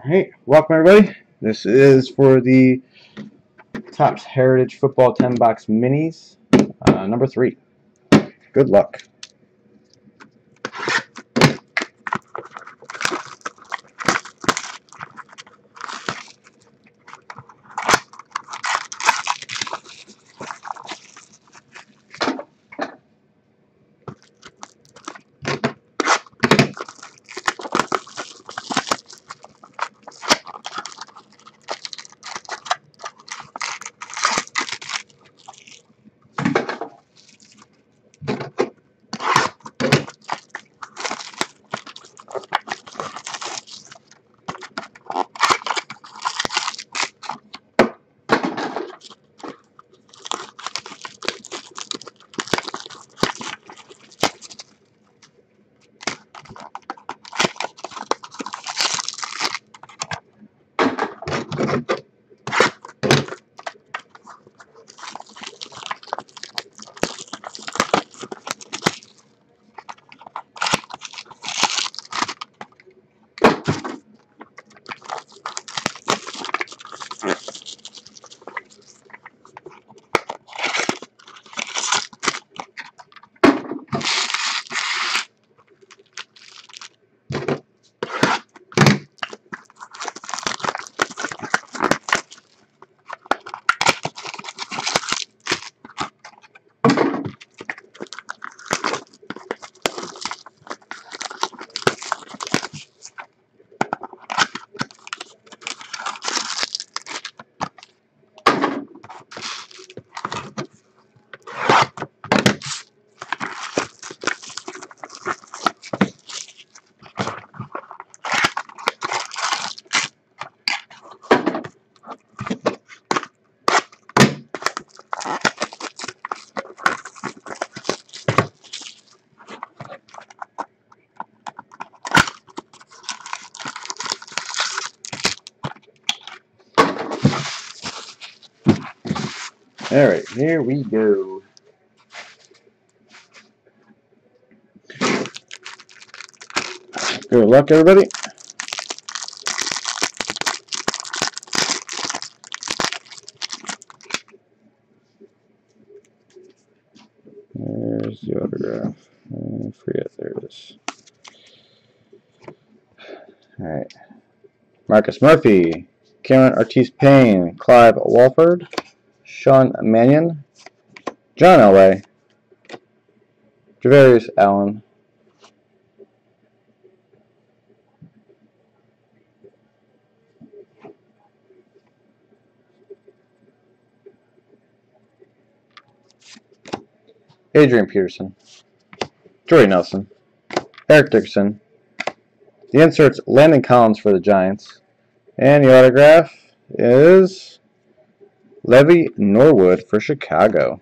Alright, welcome everybody. This is for the Topps Heritage Football 10 box minis, number 3. Good luck. Alright, here we go. Good luck everybody. There's the autograph. I forget, there it is. Alright. Marcus Murphy, Cameron Artis-Payne, Clive Walford, Sean Mannion, John Elway, Javarius Allen, Adrian Peterson, Jordy Nelson, Eric Dickerson. The insert's Landon Collins for the Giants, and the autograph is Levi Norwood for Chicago.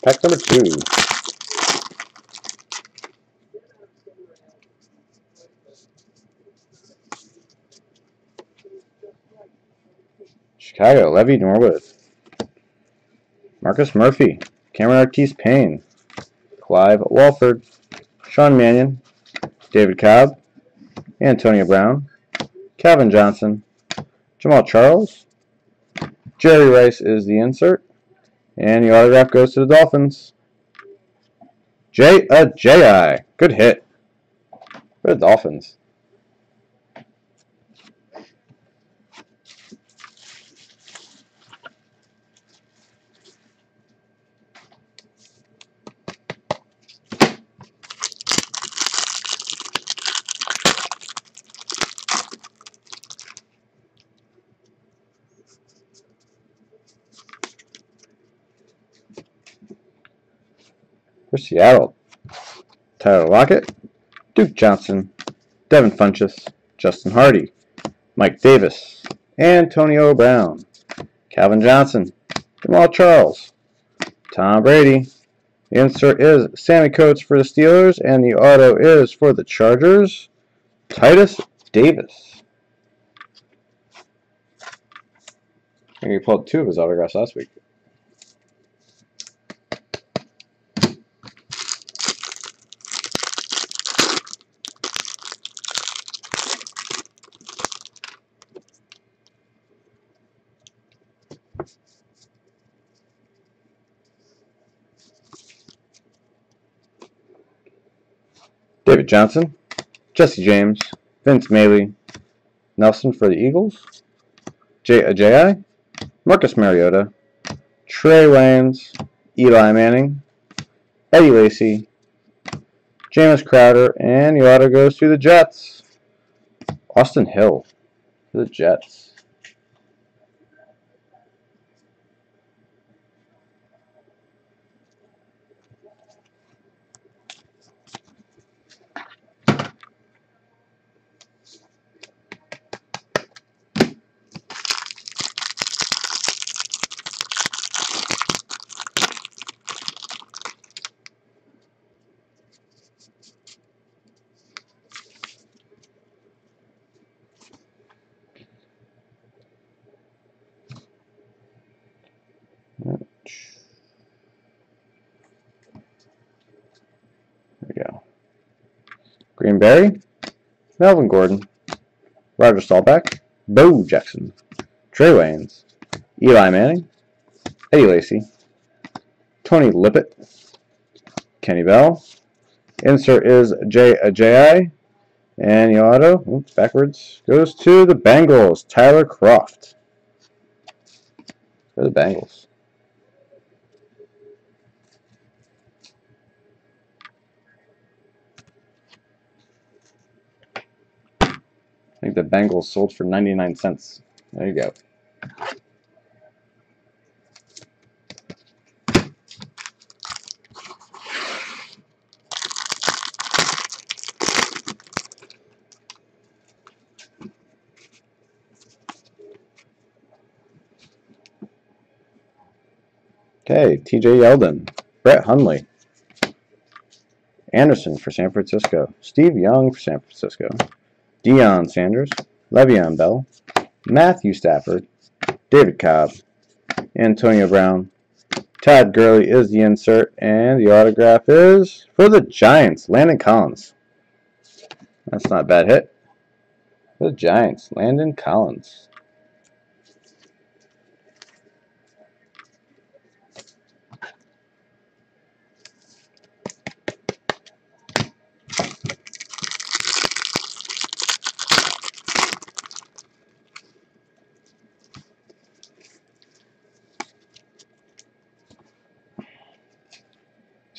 Pack number 2. Chicago, Levi Norwood. Marcus Murphy, Cameron Artis-Payne, Clive Walford, Sean Mannion, David Cobb, Antonio Brown, Calvin Johnson, Jamal Charles, Jerry Rice is the insert, and the autograph goes to the Dolphins. J.I. Good hit for the Dolphins. For Seattle, Tyler Lockett, Duke Johnson, Devin Funchess, Justin Hardy, Mike Davis, Antonio Brown, Calvin Johnson, Jamal Charles, Tom Brady. The insert is Sammy Coates for the Steelers, and the auto is for the Chargers, Titus Davis. I think he pulled 2 of his autographs last week. David Johnson, Jesse James, Vince Mailey, Nelson for the Eagles, Jay Ajayi, Marcus Mariota, Trey Waynes, Eli Manning, Eddie Lacy, Jameis Crowder, and the auto goes to the Jets. Austin Hill for the Jets. There we go. Greenberry, Melvin Gordon, Roger Staubach, Bo Jackson, Trey Waynes, Eli Manning, Eddie Lacy, Tony Lippett, Kenny Bell. Insert is Jay Ajayi, and the auto, oops, backwards, goes to the Bengals. Tyler Croft for the Bengals. I think the Bengals sold for 99 cents. There you go. Okay, TJ Yeldon, Brett Hundley, Anderson for San Francisco, Steve Young for San Francisco, Deion Sanders, Le'Veon Bell, Matthew Stafford, David Cobb, Antonio Brown. Todd Gurley is the insert, and the autograph is for the Giants, Landon Collins. That's not a bad hit. For the Giants, Landon Collins.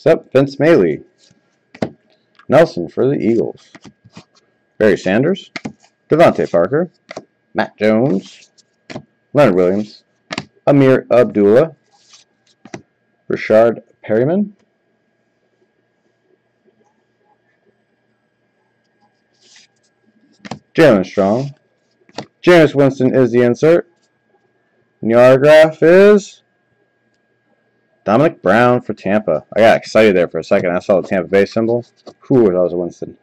Next up, Vince Mailey. Nelson for the Eagles. Barry Sanders, Devontae Parker, Matt Jones, Leonard Williams, Amir Abdullah, Rashard Perryman, Jalen Strong, Jameis Winston is the insert, and the autograph is Dominic Brown for Tampa. I got excited there for a second. I saw the Tampa Bay symbol. Whew, that was a Winston.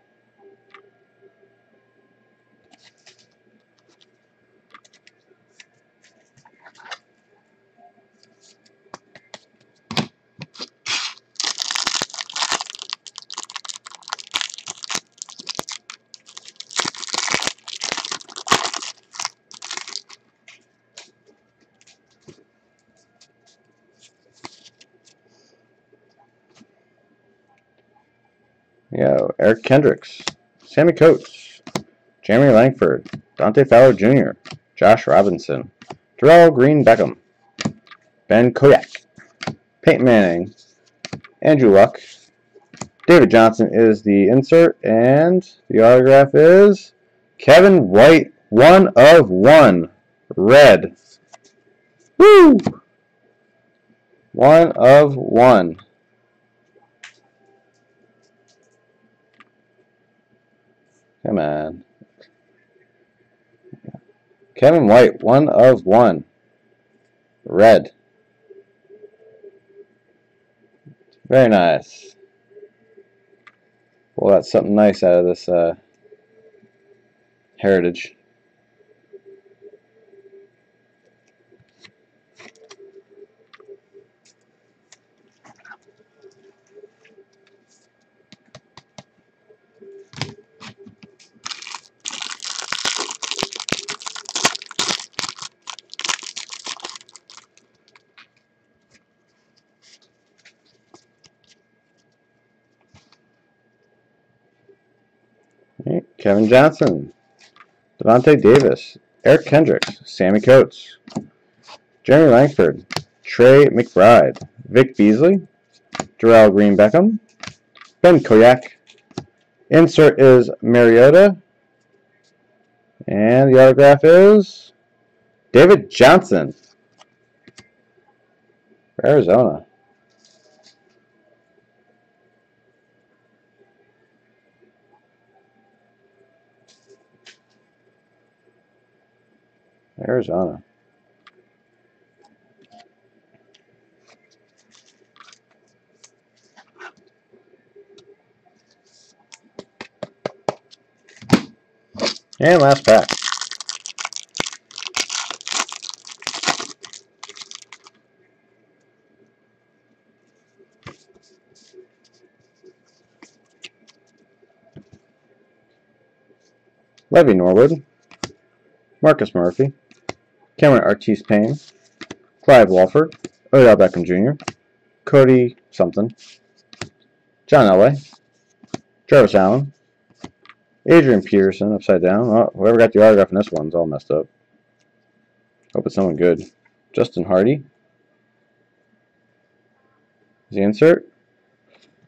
Eric Kendricks, Sammy Coates, Jeremy Langford, Dante Fowler Jr., Josh Robinson, Darrell Green Beckham, Ben Koyak, Peyton Manning, Andrew Luck, David Johnson is the insert, and the autograph is Kevin White, 1/1, red. Woo! 1/1. Come on. Kevin White, 1/1, red. Very nice. Well, that's something nice out of this heritage. Kevin Johnson, Devontae Davis, Eric Kendricks, Sammy Coates, Jeremy Langford, Trey McBride, Vic Beasley, Darrell Green Beckham, Ben Koyak. Insert is Mariota. And the autograph is David Johnson for Arizona. Arizona. And last pack. Levy Norwood, Marcus Murphy, Cameron Artis-Payne, Clive Walford, Odell Beckham Jr., Cody something, John Elway, Travis Allen, Adrian Peterson upside down. Oh, whoever got the autograph in this one's all messed up. Hope it's someone good. Justin Hardy. Is the insert?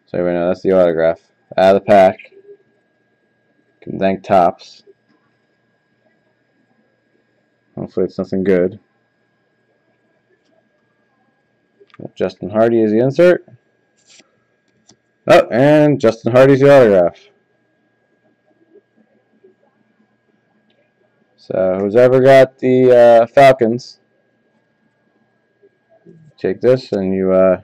So everybody know that's the autograph. Out of the pack. Can thank Topps. Hopefully it's nothing good. Justin Hardy is the insert. Oh, and Justin Hardy's the autograph. So who's ever got the Falcons, take this and you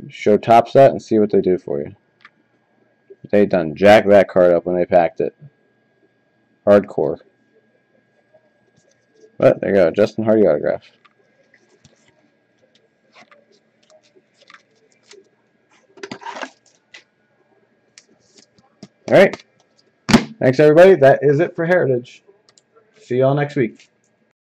show Topps that and see what they do for you. They done jack that card up when they packed it. Hardcore. But there you go, Justin Hardy autograph. Alright. Thanks everybody. That is it for Heritage. See y'all next week.